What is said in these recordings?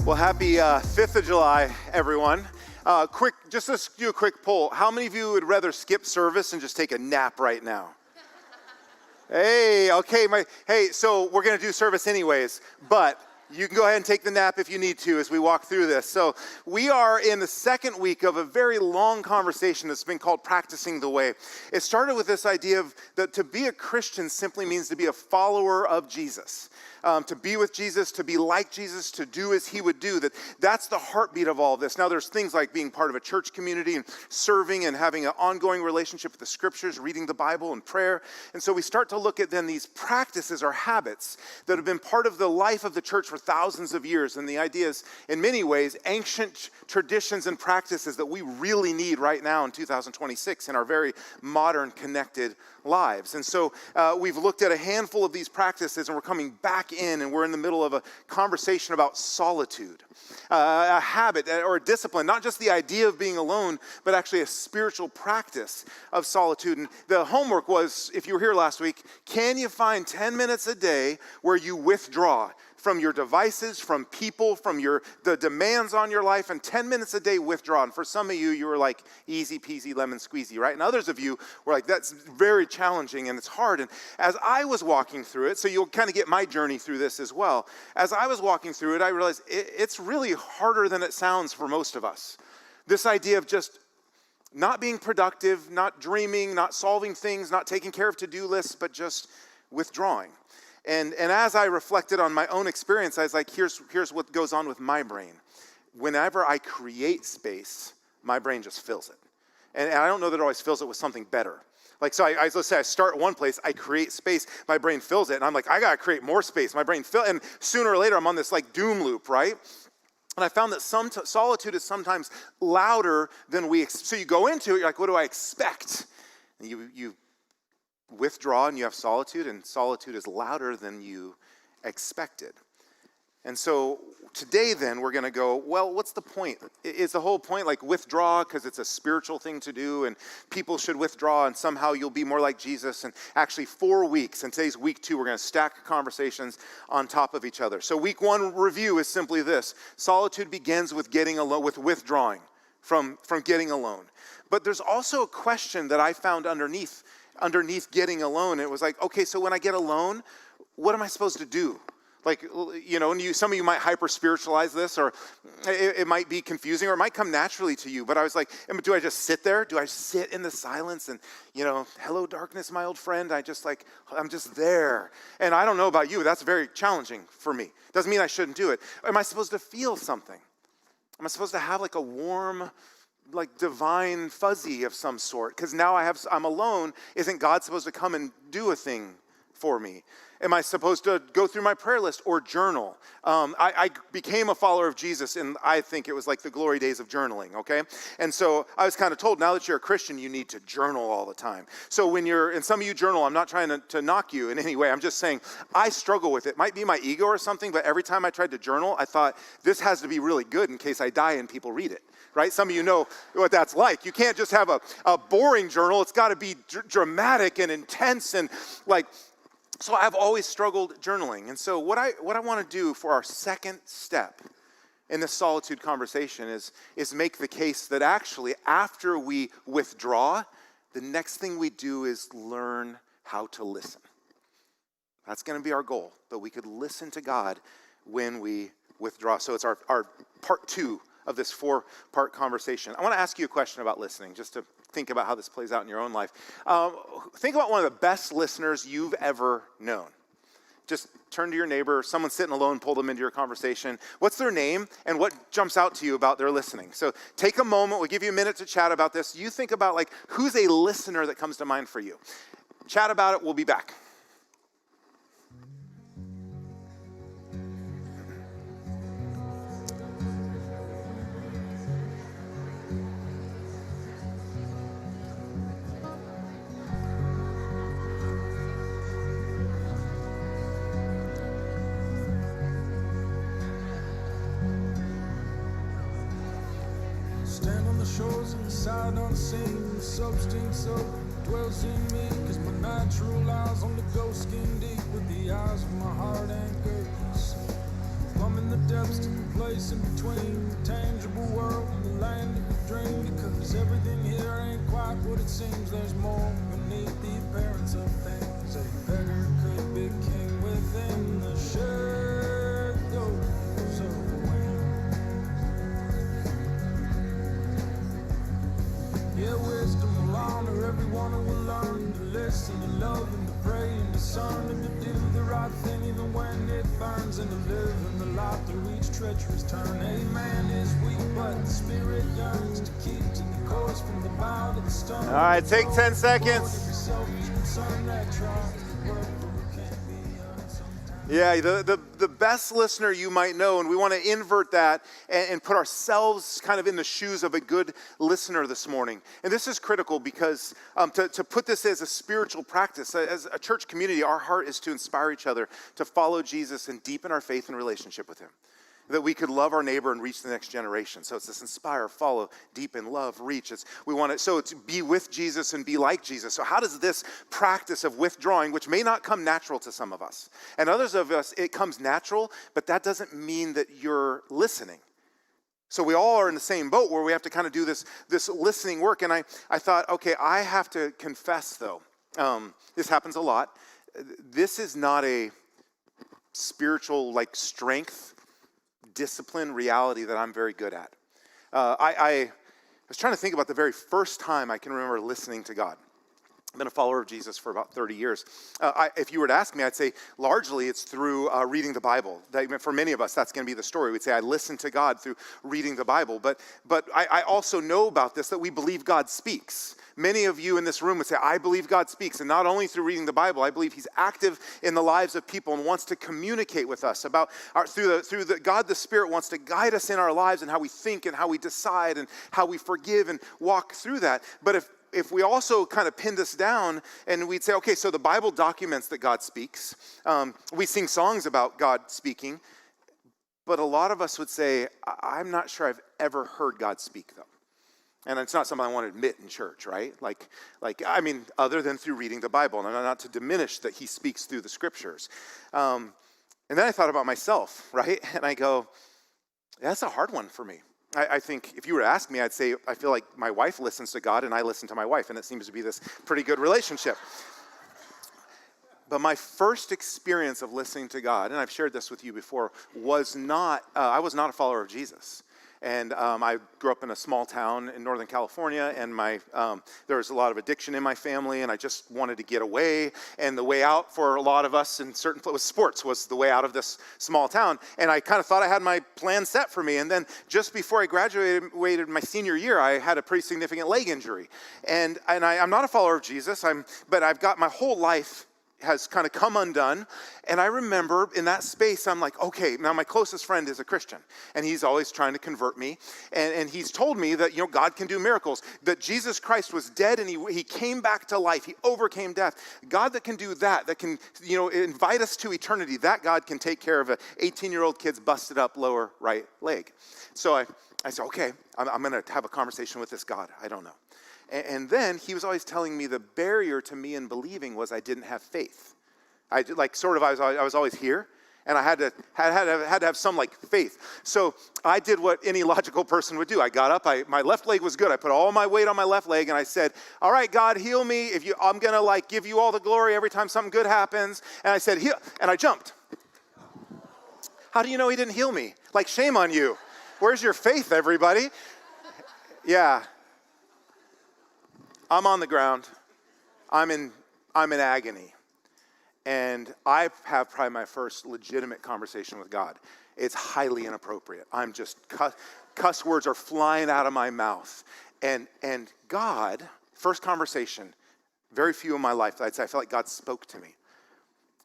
Well, happy 5th of July, everyone. Just let's do a quick poll. How many of you would rather skip service and just take a nap right now? Hey, okay, so we're going to do service anyways, but you can go ahead and take the nap if you need to as we walk through this. So we are in the second week of a very long conversation that's been called Practicing the Way. It started with this idea of that to be a Christian simply means to be a follower of Jesus. To be with Jesus, to be like Jesus, to do as he would do. That's the heartbeat of all of this. Now there's things like being part of a church community and serving and having an ongoing relationship with the scriptures, reading the Bible and prayer. And so we start to look at then these practices or habits that have been part of the life of the church for thousands of years. And the idea is, in many ways, ancient traditions and practices that we really need right now in 2026 in our very modern, connected lives. And so we've looked at a handful of these practices, and we're coming back in, and we're in the middle of a conversation about solitude, a habit or a discipline, not just the idea of being alone, but actually a spiritual practice of solitude. And the homework was, if you were here last week, can you find 10 minutes a day where you withdraw from your devices, from people, from the demands on your life, and 10 minutes a day withdraw. And for some of you, you were like, easy peasy, lemon squeezy, right? And others of you were like, that's very challenging and it's hard. And as I was walking through it, so you'll kind of get my journey through this as well. As I was walking through it, I realized it's really harder than it sounds for most of us. This idea of just not being productive, not dreaming, not solving things, not taking care of to-do lists, but just withdrawing. And as I reflected on my own experience, I was like, here's what goes on with my brain. Whenever I create space, my brain just fills it. And I don't know that it always fills it with something better. Like, so let's say I start one place, I create space, my brain fills it, and I'm like, I gotta create more space. My brain fills, and sooner or later I'm on this like doom loop, right? And I found that solitude is sometimes louder than so you go into it, you're like, what do I expect? And you withdraw and you have solitude, and solitude is louder than you expected. And so today then we're going to go, well, what's the point? Is the whole point like withdraw because it's a spiritual thing to do and people should withdraw and somehow you'll be more like Jesus? And actually 4 weeks, and today's week 2, we're going to stack conversations on top of each other. So week 1 review is simply this: solitude begins with getting alone, with withdrawing from getting alone. But there's also a question that I found underneath getting alone. It was like, okay, so when I get alone, what am I supposed to do? Like, you know, and some of you might hyper-spiritualize this, or it might be confusing, or it might come naturally to you. But I was like, do I just sit there? Do I sit in the silence and, hello, darkness, my old friend? I'm just there. And I don't know about you, that's very challenging for me. Doesn't mean I shouldn't do it. Am I supposed to feel something? Am I supposed to have like a warm, like divine fuzzy of some sort? Because now I'm alone. Isn't God supposed to come and do a thing for me? Am I supposed to go through my prayer list or journal? I became a follower of Jesus, and I think it was like the glory days of journaling, okay? And so I was kind of told, now that you're a Christian, you need to journal all the time. So and some of you journal, I'm not trying to knock you in any way. I'm just saying I struggle with it. Might be my ego or something, but every time I tried to journal, I thought, this has to be really good in case I die and people read it. Right? Some of you know what that's like. You can't just have a boring journal. It's got to be dramatic and intense and like. So I've always struggled journaling. And so what I want to do for our second step in this solitude conversation is make the case that actually after we withdraw, the next thing we do is learn how to listen. That's going to be our goal, that we could listen to God when we withdraw. So it's our part 2 of this 4-part conversation. I want to ask you a question about listening, just to think about how this plays out in your own life. Think about one of the best listeners you've ever known. Just turn to your neighbor, someone sitting alone, pull them into your conversation. What's their name and what jumps out to you about their listening? So take a moment. We'll give you a minute to chat about this. You think about like, who's a listener that comes to mind for you? Chat about it. We'll be back. Shores of the sight unseen, the substance of dwells in me, cause my natural eyes on the ghost skin deep with the eyes of my heart anchored. I'm in the depths substance, place in between the tangible world and the land of the dream. Because everything here ain't quite what it seems. There's more beneath the appearance of things. A beggar could be king within the shadows of a wing. Yeah, wisdom will honor everyone who will learn to listen, to love, and to pray, and discern, and to do the right thing even when it burns, and to live in the light through each treacherous turn. A man is weak, but the spirit yearns to keep to the course from the bow to the stone. All right, take 10 seconds. Yeah, the best listener you might know, and we want to invert that and put ourselves kind of in the shoes of a good listener this morning. And this is critical because to put this as a spiritual practice, as a church community, our heart is to inspire each other to follow Jesus and deepen our faith and relationship with him. That we could love our neighbor and reach the next generation. So it's this inspire, follow, deepen, love, reach. It's be with Jesus and be like Jesus. So how does this practice of withdrawing, which may not come natural to some of us, and others of us, it comes natural, but that doesn't mean that you're listening. So we all are in the same boat where we have to kind of do this listening work. And I thought, okay, I have to confess though, this happens a lot. This is not a spiritual strength, discipline, reality that I'm very good at. I was trying to think about the very first time I can remember listening to God. I've been a follower of Jesus for about 30 years. If you were to ask me, I'd say largely it's through reading the Bible. For many of us, that's going to be the story. We'd say I listen to God through reading the Bible. But I also know about this, that we believe God speaks. Many of you in this room would say, I believe God speaks. And not only through reading the Bible, I believe he's active in the lives of people and wants to communicate with us about God the Spirit wants to guide us in our lives and how we think and how we decide and how we forgive and walk through that. But if we also kind of pin this down and we'd say, okay, so the Bible documents that God speaks. We sing songs about God speaking. But a lot of us would say, I'm not sure I've ever heard God speak though. And it's not something I want to admit in church, right? Other than through reading the Bible. And not to diminish that he speaks through the scriptures. And then I thought about myself, right? And I go, that's a hard one for me. I think if you were to ask me, I'd say I feel like my wife listens to God and I listen to my wife. And it seems to be this pretty good relationship. But my first experience of listening to God, and I've shared this with you before, was not, I was not a follower of Jesus. And I grew up in a small town in Northern California, and there was a lot of addiction in my family, and I just wanted to get away. And the way out for a lot of us in certain places, sports was the way out of this small town. And I kind of thought I had my plan set for me. And then just before I graduated my senior year, I had a pretty significant leg injury. And I'm not a follower of Jesus, but I've got my whole life has kind of come undone. And I remember in that space, I'm like, okay, now my closest friend is a Christian, and he's always trying to convert me. And he's told me that, God can do miracles, that Jesus Christ was dead and he came back to life. He overcame death. God that can do that can, invite us to eternity, that God can take care of a 18-year-old kid's busted up lower right leg. So I said, okay, I'm going to have a conversation with this God. I don't know. And then he was always telling me the barrier to me in believing was I didn't have faith. I was always here, and I had to have some faith. So I did what any logical person would do. I got up. My left leg was good. I put all my weight on my left leg, and I said, "All right, God, heal me. I'm gonna give you all the glory every time something good happens." And I said, "Heal," and I jumped. How do you know he didn't heal me? Shame on you. Where's your faith, everybody? Yeah. I'm on the ground. I'm in agony. And I have probably my first legitimate conversation with God. It's highly inappropriate. I'm just, cuss words are flying out of my mouth. And God, first conversation, very few in my life, I'd say I felt like God spoke to me.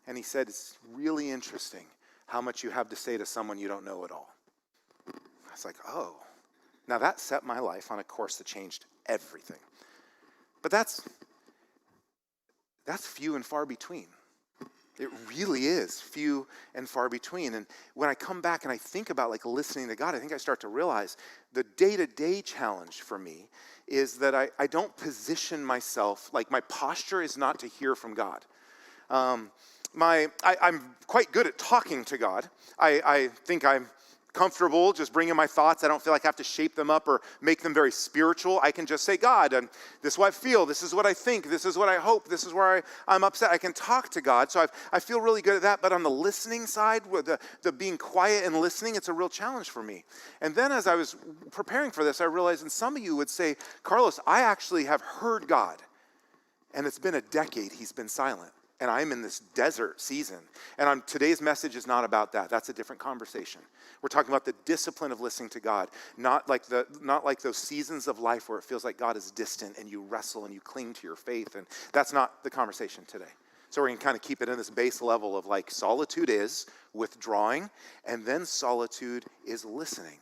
And he said, it's really interesting how much you have to say to someone you don't know at all. I was like, oh. Now that set my life on a course that changed everything. But that's few and far between. It really is few and far between. And when I come back and I think about listening to God, I think I start to realize the day-to-day challenge for me is that I don't position myself, my posture is not to hear from God. I'm quite good at talking to God. I think I'm comfortable just bringing my thoughts. I don't feel like I have to shape them up or make them very spiritual. I can just say, God, and this is what I feel, this is what I think, this is what I hope, this is where I'm upset. I can talk to God, so I feel really good at that. But on the listening side, with the being quiet and listening, it's a real challenge for me. And then as I was preparing for this, I realized, and some of you would say, Carlos, I actually have heard God, and it's been a decade he's been silent. And I'm in this desert season. And today's message is not about that. That's a different conversation. We're talking about the discipline of listening to God, not like those seasons of life where it feels like God is distant and you wrestle and you cling to your faith. And that's not the conversation today. So we're going to kind of keep it in this base level of like solitude is withdrawing, and then solitude is listening.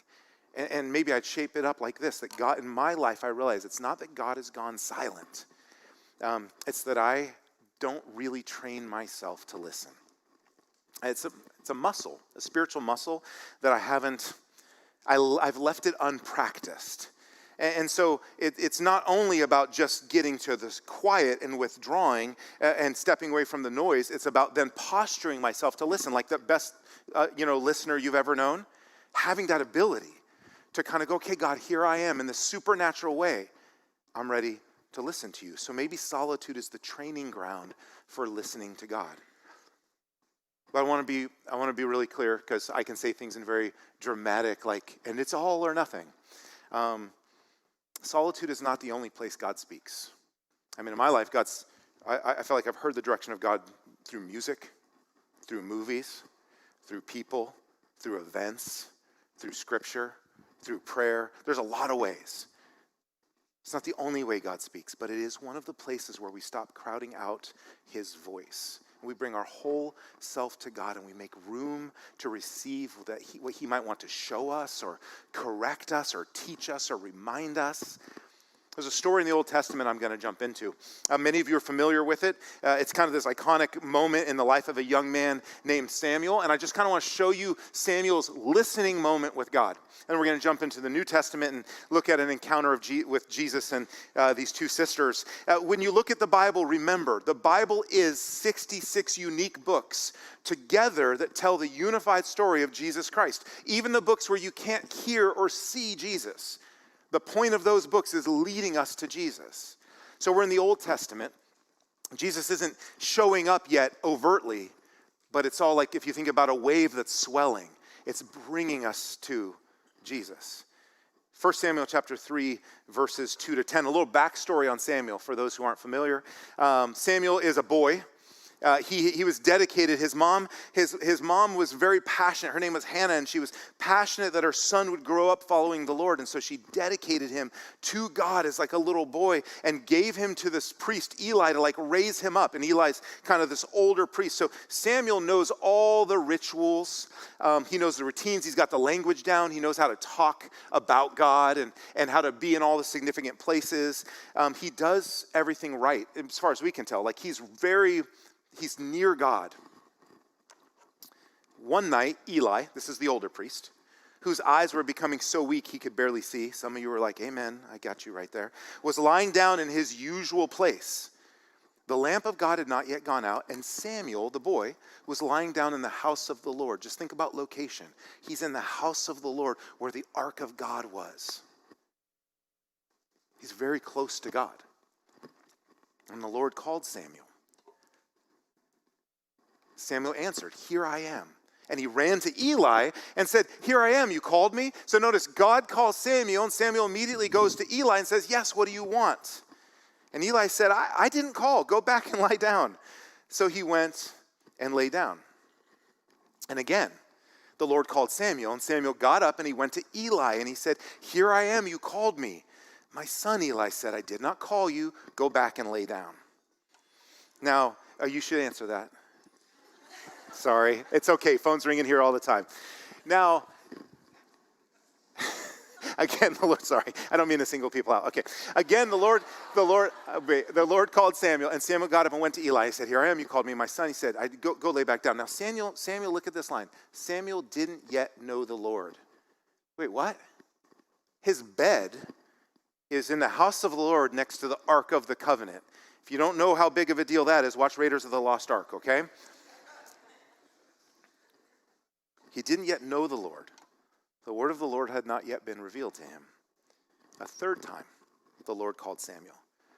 And maybe I'd shape it up like this, that God, in my life, I realize it's not that God has gone silent. It's that I don't really train myself to listen. It's a muscle, a spiritual muscle that I've left it unpracticed. And so it's not only about just getting to this quiet and withdrawing and stepping away from the noise. It's about then posturing myself to listen, like the best listener you've ever known. Having that ability to kind of go, okay, God, here I am in this supernatural way. I'm ready to listen to you. So maybe solitude is the training ground for listening to God. But I want to be really clear, because I can say things in very dramatic, and it's all or nothing. Solitude is not the only place God speaks. I mean, in my life, I feel like I've heard the direction of God through music, through movies, through people, through events, through scripture, through prayer. There's a lot of ways. It's not the only way God speaks, but it is one of the places where we stop crowding out his voice. We bring our whole self to God, and we make room to receive what he might want to show us or correct us or teach us or remind us. There's a story in the Old Testament I'm going to jump into. Many of you are familiar with it. It's kind of this iconic moment in the life of a young man named Samuel, and I just kind of want to show you Samuel's listening moment with God. And we're going to jump into the New Testament and look at an encounter with Jesus and these two sisters. When you look at the Bible, remember, the Bible is 66 unique books together that tell the unified story of Jesus Christ. Even the books where you can't hear or see Jesus. The point of those books is leading us to Jesus. So we're in the Old Testament. Jesus isn't showing up yet overtly, but it's all like if you think about a wave that's swelling, it's bringing us to Jesus. 1 Samuel chapter 3, verses 2 to 10. A little backstory on Samuel for those who aren't familiar. Samuel is a boy. He was dedicated. His mom was very passionate. Her name was Hannah, and she was passionate that her son would grow up following the Lord. And so she dedicated him to God as like a little boy and gave him to this priest, Eli, to like raise him up. And Eli's kind of this older priest. So Samuel knows all the rituals. He knows the routines. He's got the language down. He knows how to talk about God and how to be in all the significant places. He does everything right, as far as we can tell. Like he's near God. One night, Eli, this is the older priest, whose eyes were becoming so weak he could barely see. Some of you were like, amen, I got you right there. Was lying down in his usual place. The lamp of God had not yet gone out, and Samuel, the boy, was lying down in the house of the Lord. Just think about location. He's in the house of the Lord where the ark of God was. He's very close to God. And the Lord called Samuel. Samuel answered, "Here I am." And he ran to Eli and said, "Here I am, you called me?" So notice God calls Samuel, and Samuel immediately goes to Eli and says, "Yes, what do you want?" And Eli said, I didn't call. Go back and lie down. So he went and lay down. And again, the Lord called Samuel, and Samuel got up and he went to Eli and he said, "Here I am, you called me." "My son," Eli said, "I did not call you. Go back and lay down." Now, you should answer that. Sorry, it's okay. Phone's ringing here all the time. Now, again, sorry, I don't mean to single people out. Okay, again, the Lord called Samuel, and Samuel got up and went to Eli. He said, "Here I am, you called me." "My son," he said, go lay back down. Now, Samuel, look at this line. Samuel didn't yet know the Lord. Wait, what? His bed is in the house of the Lord next to the Ark of the Covenant. If you don't know how big of a deal that is, watch Raiders of the Lost Ark, okay? He didn't yet know the Lord. the word of the Lord had not yet been revealed to him. A third time, the Lord called Samuel.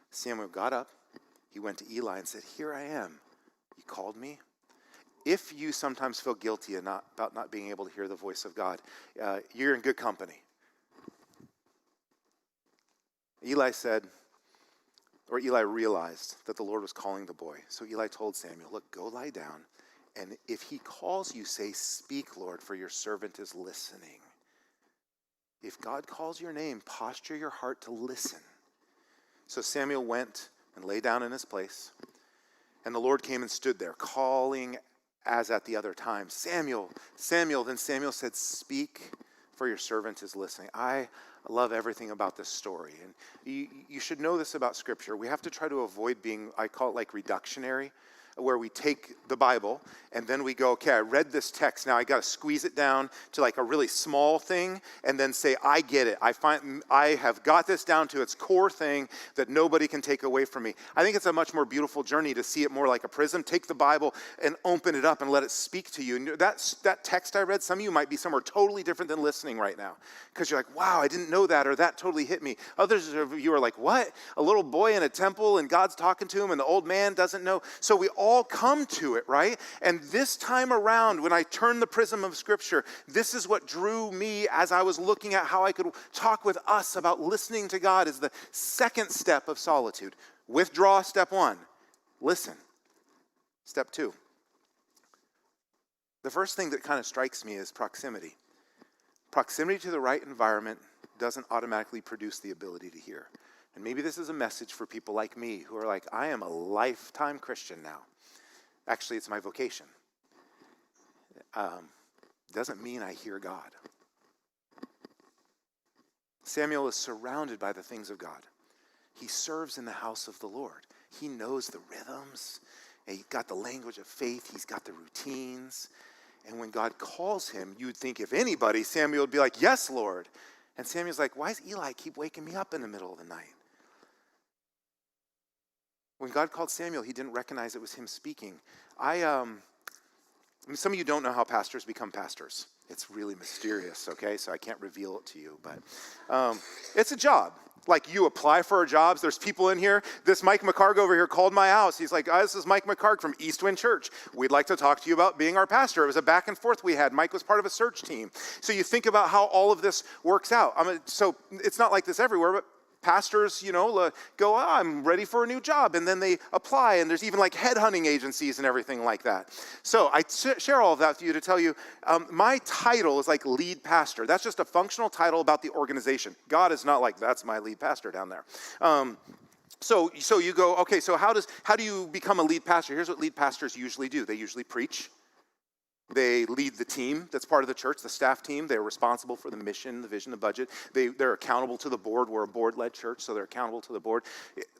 Samuel got up. He went to Eli and said, "Here I am. You called me?" If you sometimes feel guilty about not being able to hear the voice of God, you're in good company. Eli realized that the Lord was calling the boy. So Eli told Samuel, "Look, go lie down. And if he calls you, say, 'Speak, Lord, for your servant is listening.'" If God calls your name, posture your heart to listen. So Samuel went and lay down in his place. And the Lord came and stood there, calling as at the other time, "Samuel, Samuel." Then Samuel said, "Speak, for your servant is listening." I love everything about this story. And you should know this about Scripture. We have to try to avoid being, I call it like reductionary, where we take the Bible and then we go, okay, I read this text. Now I got to squeeze it down to like a really small thing and then say, I get it. I have got this down to its core thing that nobody can take away from me. I think it's a much more beautiful journey to see it more like a prism. Take the Bible and open it up and let it speak to you. And that text I read, some of you might be somewhere totally different than listening right now because you're like, wow, I didn't know that, or that totally hit me. Others of you are like, what? A little boy in a temple and God's talking to him and the old man doesn't know. So we all come to it, right? And this time around, when I turned the prism of Scripture, this is what drew me as I was looking at how I could talk with us about listening to God, is the second step of solitude. Withdraw, step one. Listen, step two. The first thing that kind of strikes me is proximity. Proximity to the right environment doesn't automatically produce the ability to hear. And maybe this is a message for people like me who are like, I am a lifetime Christian now. Actually, it's my vocation. Doesn't mean I hear God. Samuel is surrounded by the things of God. He serves in the house of the Lord. He knows the rhythms. He's got the language of faith. He's got the routines. And when God calls him, you'd think if anybody, Samuel would be like, "Yes, Lord." And Samuel's like, "Why does Eli keep waking me up in the middle of the night?" When God called Samuel, he didn't recognize it was him speaking. Some of you don't know how pastors become pastors. It's really mysterious, okay? So I can't reveal it to you, but it's a job. Like you apply for jobs. There's people in here. This Mike McCarg over here called my house. He's like, "This is Mike McCarg from Eastwind Church. We'd like to talk to you about being our pastor." It was a back and forth we had. Mike was part of a search team. So you think about how all of this works out. So it's not like this everywhere, but pastors, go, "I'm ready for a new job." And then they apply. And there's even like headhunting agencies and everything like that. So I share all of that with you to tell you, my title is like lead pastor. That's just a functional title about the organization. God is not like, "That's my lead pastor down there." So you go, okay, so how do you become a lead pastor? Here's what lead pastors usually do. They usually preach. They lead the team that's part of the church, the staff team. They're responsible for the mission, the vision, the budget. They're accountable to the board. We're a board-led church, so they're accountable to the board.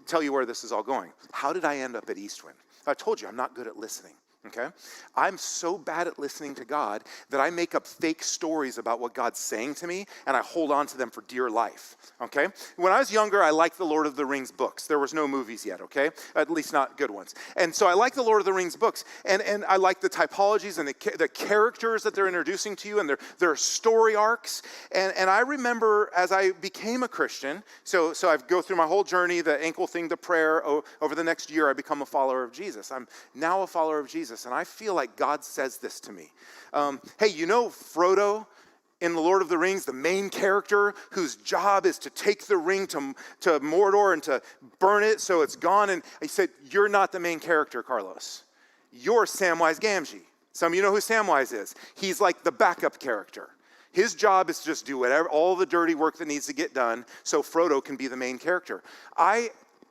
Tell you where this is all going. How did I end up at Eastwind? I told you I'm not good at listening. Okay? I'm so bad at listening to God that I make up fake stories about what God's saying to me, and I hold on to them for dear life. Okay? When I was younger, I liked the Lord of the Rings books. There was no movies yet, okay? At least not good ones. And so I like the Lord of the Rings books, and I like the typologies and the characters that they're introducing to you, and their story arcs. And I remember as I became a Christian, so I go through my whole journey, the ankle thing to prayer. Over the next year, I become a follower of Jesus. I'm now a follower of Jesus. And I feel like God says this to me. Hey, Frodo in The Lord of the Rings, the main character whose job is to take the ring to Mordor and to burn it so it's gone. And he said, "You're not the main character, Carlos. You're Samwise Gamgee." Some of you know who Samwise is. He's like the backup character. His job is to just do whatever, all the dirty work that needs to get done so Frodo can be the main character.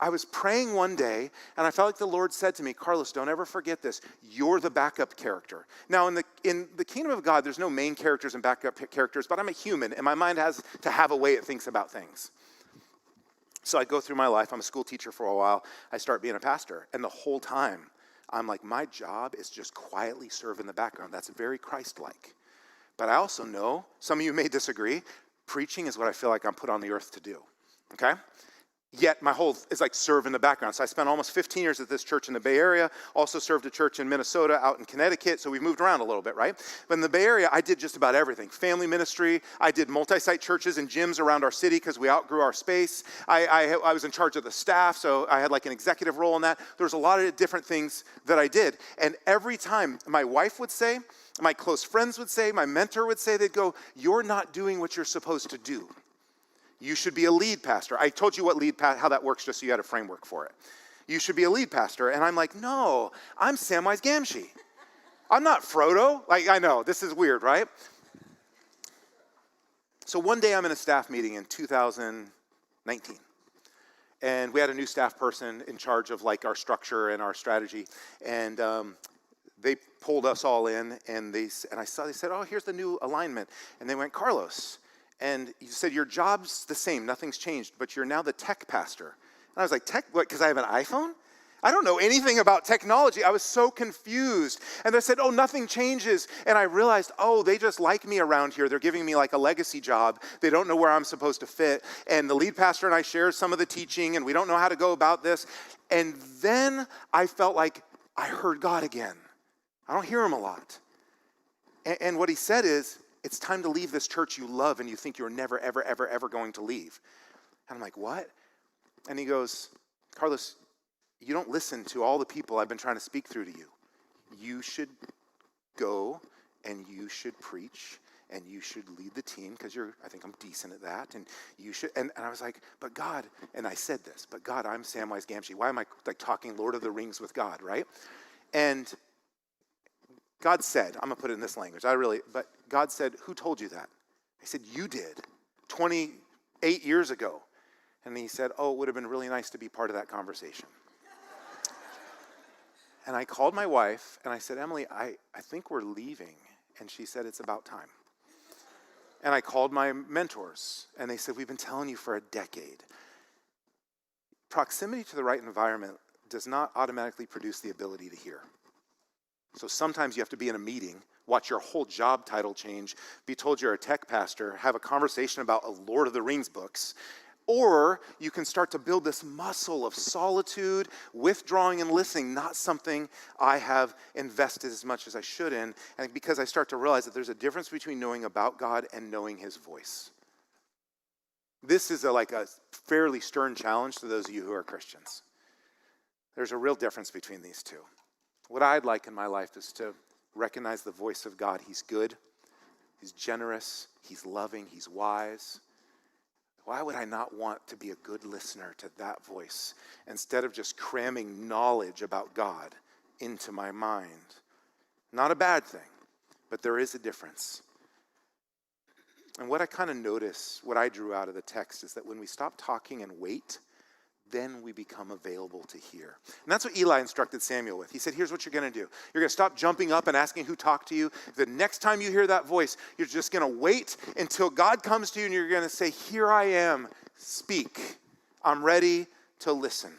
I was praying one day, and I felt like the Lord said to me, "Carlos, don't ever forget this. You're the backup character." Now, in the kingdom of God, there's no main characters and backup characters, but I'm a human, and my mind has to have a way it thinks about things. So I go through my life. I'm a school teacher for a while. I start being a pastor, and the whole time, I'm like, my job is just quietly serve in the background. That's very Christ-like. But I also know, some of you may disagree, preaching is what I feel like I'm put on the earth to do, okay? Yet my whole is like serve in the background. So I spent almost 15 years at this church in the Bay Area, also served a church in Minnesota, out in Connecticut. So we moved around a little bit, right? But in the Bay Area, I did just about everything. Family ministry, I did multi-site churches and gyms around our city because we outgrew our space. I was in charge of the staff, so I had like an executive role in that. There was a lot of different things that I did. And every time my wife would say, my close friends would say, my mentor would say, they'd go, "You're not doing what you're supposed to do. You should be a lead pastor." I told you how that works just so you had a framework for it. You should be a lead pastor. And I'm like, no, I'm Samwise Gamgee. I'm not Frodo. Like, I know, this is weird, right? So one day I'm in a staff meeting in 2019. And we had a new staff person in charge of like our structure and our strategy. And they pulled us all in and they said, "Oh, here's the new alignment." And they went, "Carlos," and you said, "Your job's the same, nothing's changed, but you're now the tech pastor." And I was like, "Tech what, because I have an iPhone? I don't know anything about technology." I was so confused. And they said, "Oh, nothing changes." And I realized, oh, they just like me around here. They're giving me like a legacy job. They don't know where I'm supposed to fit. And the lead pastor and I share some of the teaching, and we don't know how to go about this. And then I felt like I heard God again. I don't hear him a lot. And what he said is, "It's time to leave this church you love and you think you're never, ever, ever, ever going to leave." And I'm like, "What?" And he goes, "Carlos, you don't listen to all the people I've been trying to speak through to you. You should go and you should preach and you should lead the team because I think I'm decent at that. And you should," and I was like, "But God," and I said this, "But God, I'm Samwise Gamgee. Why am I like talking Lord of the Rings with God, right?" And God said, I'm going to put it in this language, but God said, "Who told you that?" I said, "You did, 28 years ago." And he said, "Oh, it would have been really nice to be part of that conversation." And I called my wife and I said, "Emily, I think we're leaving." And she said, "It's about time." And I called my mentors and they said, "We've been telling you for a decade." Proximity to the right environment does not automatically produce the ability to hear. So sometimes you have to be in a meeting, watch your whole job title change, be told you're a tech pastor, have a conversation about a Lord of the Rings books, or you can start to build this muscle of solitude, withdrawing and listening, not something I have invested as much as I should in, and because I start to realize that there's a difference between knowing about God and knowing his voice. This is like a fairly stern challenge to those of you who are Christians. There's a real difference between these two. What I'd like in my life is to recognize the voice of God. He's good, he's generous, he's loving, he's wise. Why would I not want to be a good listener to that voice instead of just cramming knowledge about God into my mind? Not a bad thing, but there is a difference. And what I kind of notice, what I drew out of the text, is that when we stop talking and wait, then we become available to hear. And that's what Eli instructed Samuel with. He said, here's what you're going to do. You're going to stop jumping up and asking who talked to you. The next time you hear that voice, you're just going to wait until God comes to you and you're going to say, "Here I am, speak. I'm ready to listen."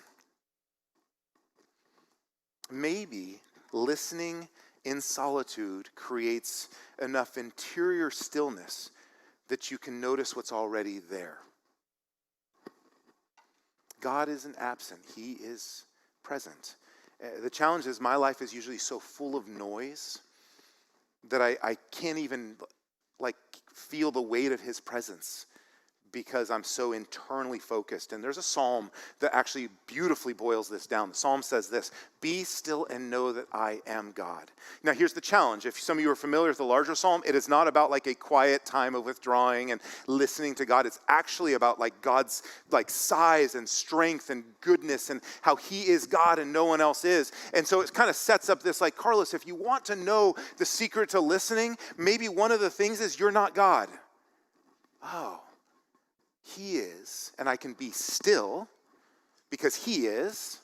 Maybe listening in solitude creates enough interior stillness that you can notice what's already there. God isn't absent. He is present. The challenge is my life is usually so full of noise that I can't even like feel the weight of his presence because I'm so internally focused. And there's a psalm that actually beautifully boils this down. The psalm says this: "Be still and know that I am God." Now here's the challenge. If some of you are familiar with the larger psalm, it is not about like a quiet time of withdrawing and listening to God. It's actually about like God's like size and strength and goodness and how he is God and no one else is. And so it kind of sets up this like, Carlos, if you want to know the secret to listening, maybe one of the things is you're not God. Oh. He is, and I can be still because he is,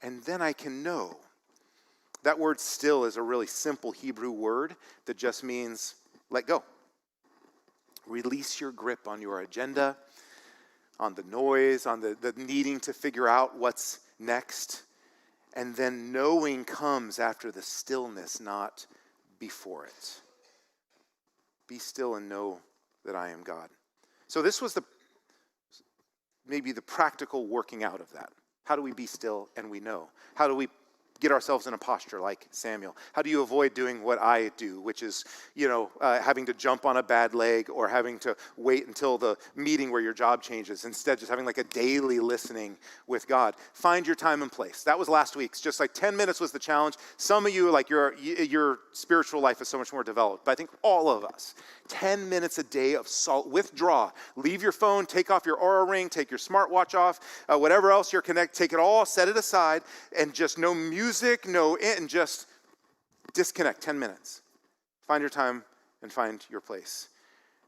and then I can know. That word "still" is a really simple Hebrew word that just means let go. Release your grip on your agenda, on the noise, on the needing to figure out what's next, and then knowing comes after the stillness, not before it. Be still and know that I am God. So this was maybe the practical working out of that. How do we be still and we know? How do we get ourselves in a posture like Samuel? How do you avoid doing what I do, which is, having to jump on a bad leg or having to wait until the meeting where your job changes, instead just having like a daily listening with God? Find your time and place. That was last week's. Just like 10 minutes was the challenge. Some of you, like your spiritual life is so much more developed, but I think all of us, 10 minutes a day of withdraw. Leave your phone, take off your Aura ring, take your smartwatch off, whatever else you're connected, take it all, set it aside, and just no music, and just disconnect 10 minutes. Find your time and find your place.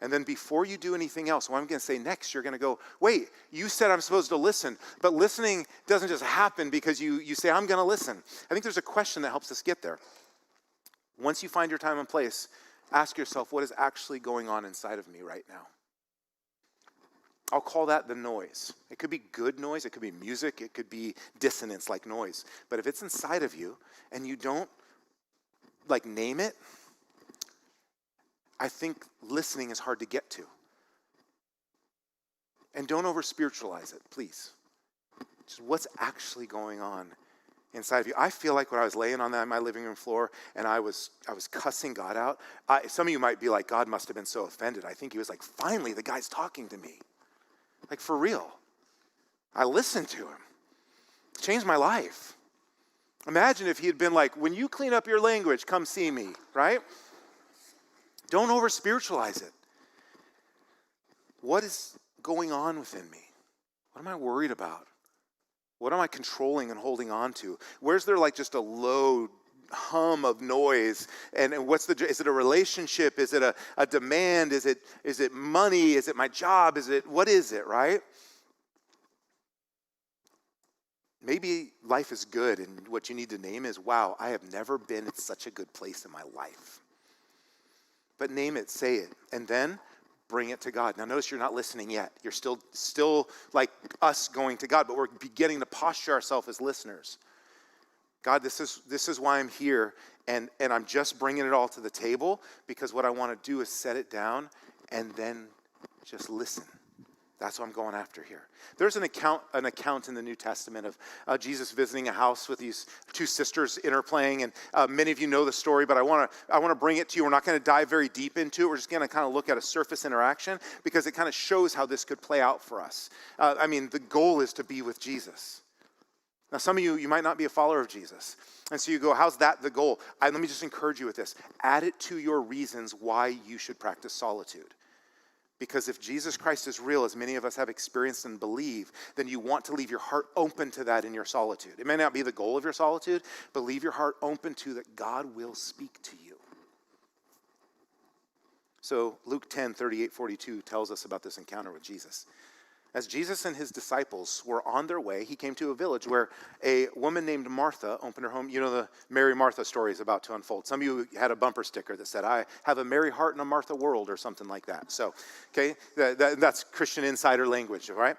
And then before you do anything else, what I'm going to say next, you're going to go, wait, you said I'm supposed to listen, but listening doesn't just happen because you say, I'm going to listen. I think there's a question that helps us get there. Once you find your time and place, ask yourself, what is actually going on inside of me right now? I'll call that the noise. It could be good noise, it could be music, it could be dissonance like noise. But if it's inside of you and you don't name it, I think listening is hard to get to. And don't over spiritualize it, please. Just what's actually going on inside of you. I feel like when I was laying on my living room floor and I was cussing God out, some of you might be like, God must have been so offended. I think he was like, finally, the guy's talking to me. Like, for real. I listened to him. It changed my life. Imagine if he had been like, when you clean up your language, come see me, right? Don't over spiritualize it. What is going on within me? What am I worried about? What am I controlling and holding on to? Where's there just a low hum of noise? And is it a relationship? Is it a demand? Is it money? Is it my job? What is it, right? Maybe life is good and what you need to name is, wow, I have never been at such a good place in my life. But name it, say it, and then bring it to God. Now notice you're not listening yet. You're still like us going to God, but we're beginning to posture ourselves as listeners. God, this is why I'm here, and I'm just bringing it all to the table because what I want to do is set it down and then just listen. That's what I'm going after here. There's an account in the New Testament of Jesus visiting a house with these two sisters interplaying, and many of you know the story, but I want to bring it to you. We're not going to dive very deep into it. We're just going to kind of look at a surface interaction because it kind of shows how this could play out for us. The goal is to be with Jesus. Now, some of you might not be a follower of Jesus, and so you go, how's that the goal? Let me just encourage you with this. Add it to your reasons why you should practice solitude. Because if Jesus Christ is real, as many of us have experienced and believe, then you want to leave your heart open to that in your solitude. It may not be the goal of your solitude, but leave your heart open to that God will speak to you. So Luke 10:38-42 tells us about this encounter with Jesus. As Jesus and his disciples were on their way, he came to a village where a woman named Martha opened her home. You know, the Mary Martha story is about to unfold. Some of you had a bumper sticker that said, I have a Mary heart in a Martha world, or something like that. So, okay, that's Christian insider language, all right?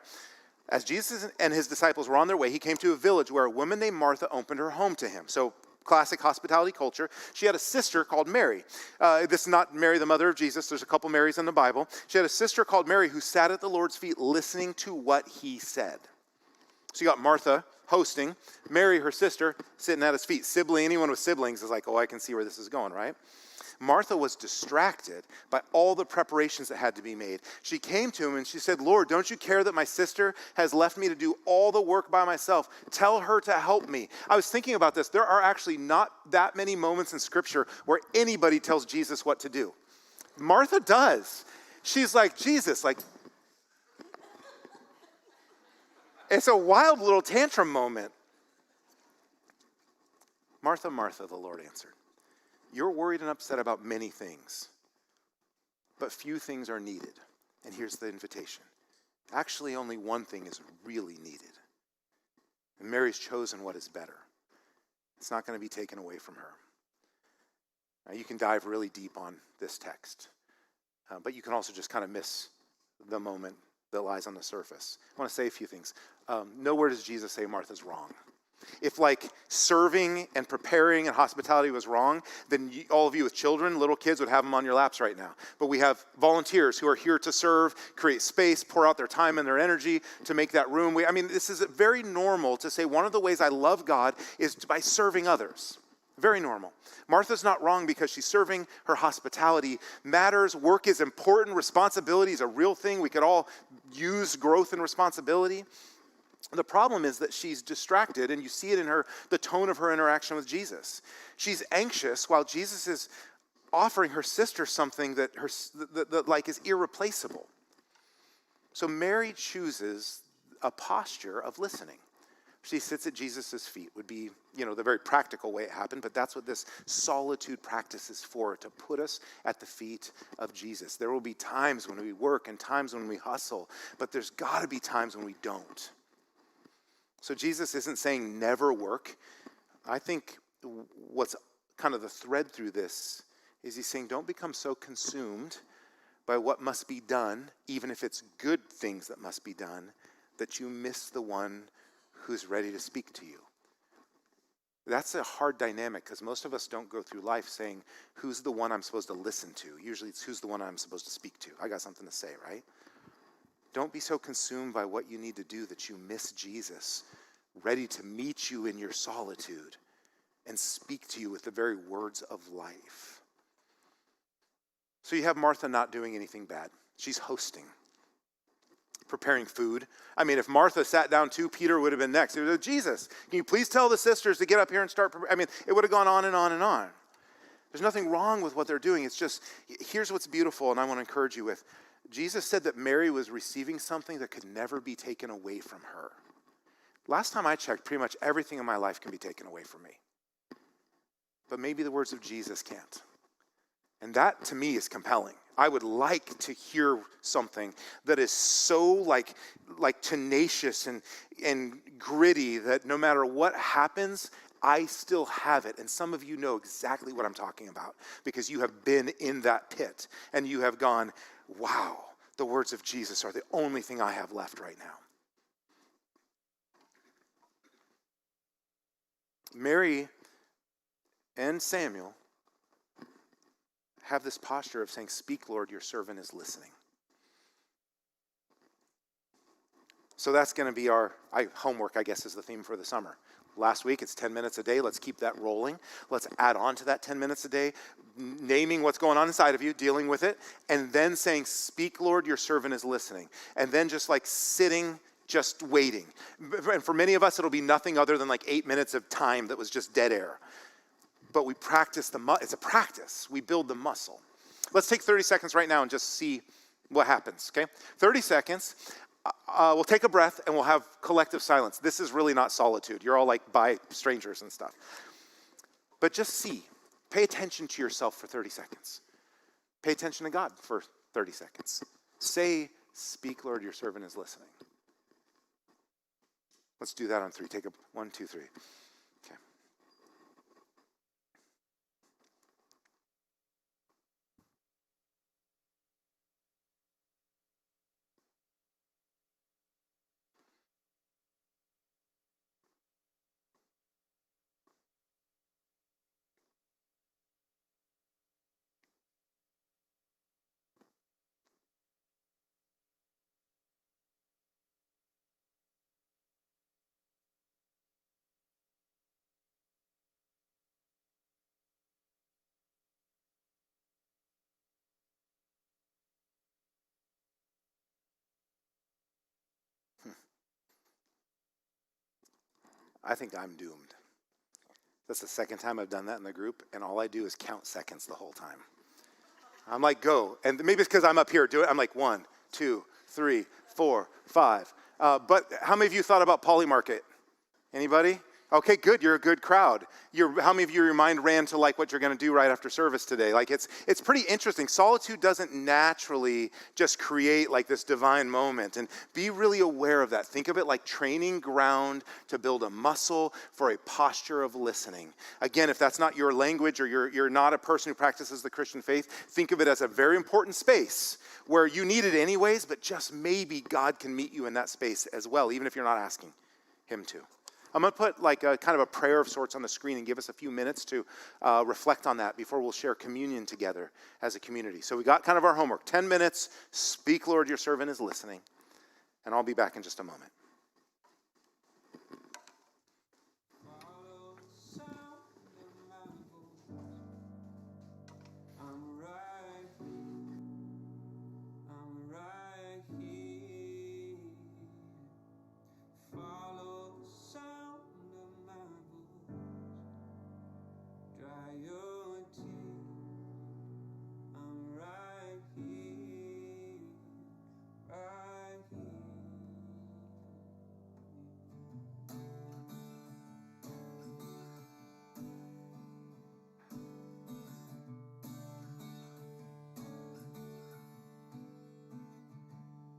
As Jesus and his disciples were on their way, he came to a village where a woman named Martha opened her home to him. So, classic hospitality culture. She had a sister called Mary. This is not Mary, the mother of Jesus. There's a couple Marys in the Bible. She had a sister called Mary who sat at the Lord's feet listening to what he said. So you got Martha hosting, Mary, her sister, sitting at his feet. Anyone with siblings is like, oh, I can see where this is going, right? Martha was distracted by all the preparations that had to be made. She came to him and she said, Lord, don't you care that my sister has left me to do all the work by myself? Tell her to help me. I was thinking about this. There are actually not that many moments in Scripture where anybody tells Jesus what to do. Martha does. She's like, Jesus, it's a wild little tantrum moment. Martha, Martha, the Lord answered. You're worried and upset about many things, but few things are needed. And here's the invitation. Actually, only one thing is really needed. And Mary's chosen what is better. It's not going to be taken away from her. Now, you can dive really deep on this text, but you can also just kind of miss the moment that lies on the surface. I want to say a few things. Nowhere does Jesus say Martha's wrong. If like serving and preparing and hospitality was wrong, then all of you with children, little kids would have them on your laps right now. But we have volunteers who are here to serve, create space, pour out their time and their energy to make that room. This is very normal to say one of the ways I love God is by serving others. Very normal. Martha's not wrong because she's serving. Her hospitality matters. Work is important. Responsibility is a real thing. We could all use growth and responsibility. The problem is that she's distracted, and you see it in the tone of her interaction with Jesus. She's anxious while Jesus is offering her sister something that is irreplaceable. So Mary chooses a posture of listening. She sits at Jesus' feet, would be, the very practical way it happened, but that's what this solitude practice is for, to put us at the feet of Jesus. There will be times when we work and times when we hustle, but there's got to be times when we don't. So Jesus isn't saying never work. I think what's kind of the thread through this is he's saying don't become so consumed by what must be done, even if it's good things that must be done, that you miss the one who's ready to speak to you. That's a hard dynamic because most of us don't go through life saying, who's the one I'm supposed to listen to? Usually it's who's the one I'm supposed to speak to. I got something to say, right? Don't be so consumed by what you need to do that you miss Jesus, ready to meet you in your solitude and speak to you with the very words of life. So you have Martha not doing anything bad. She's hosting, preparing food. If Martha sat down too, Peter would have been next. It was Jesus, can you please tell the sisters to get up here and start preparing? It would have gone on and on and on. There's nothing wrong with what they're doing. It's just, here's what's beautiful, and I want to encourage you with. Jesus said that Mary was receiving something that could never be taken away from her. Last time I checked, pretty much everything in my life can be taken away from me. But maybe the words of Jesus can't. And that, to me, is compelling. I would like to hear something that is so like tenacious and gritty that no matter what happens, I still have it. And some of you know exactly what I'm talking about because you have been in that pit and you have gone, wow, the words of Jesus are the only thing I have left right now. Mary and Samuel have this posture of saying, speak, Lord, your servant is listening. So that's going to be our homework, I guess, is the theme for the summer. Last week, it's 10 minutes a day. Let's keep that rolling. Let's add on to that 10 minutes a day, naming what's going on inside of you, dealing with it, and then saying, speak, Lord, your servant is listening. And then just like sitting, just waiting. And for many of us, it'll be nothing other than like 8 minutes of time that was just dead air. But we practice it's a practice. We build the muscle. Let's take 30 seconds right now and just see what happens, okay? 30 seconds. We'll take a breath and we'll have collective silence. This is really not solitude. You're all like by strangers and stuff. But just see. Pay attention to yourself for 30 seconds. Pay attention to God for 30 seconds. Say, speak, Lord, your servant is listening. Let's do that on 3. Take a 1, 2, 3. Okay. I think I'm doomed. That's the second time I've done that in the group, and all I do is count seconds the whole time. I'm like, go. And maybe it's because I'm up here. Do it. I'm like 1, 2, 3, 4, 5. But how many of you thought about Polymarket? Anybody? Okay, good. You're a good crowd. How many of your mind ran to like what you're going to do right after service today? Like it's pretty interesting. Solitude doesn't naturally just create like this divine moment, and be really aware of that. Think of it like training ground to build a muscle for a posture of listening. Again, if that's not your language or you're not a person who practices the Christian faith, think of it as a very important space where you need it anyways, but just maybe God can meet you in that space as well, even if you're not asking him to. I'm going to put like a kind of a prayer of sorts on the screen and give us a few minutes to reflect on that before we'll share communion together as a community. So we got kind of our homework. 10 minutes. Speak, Lord, your servant is listening. And I'll be back in just a moment.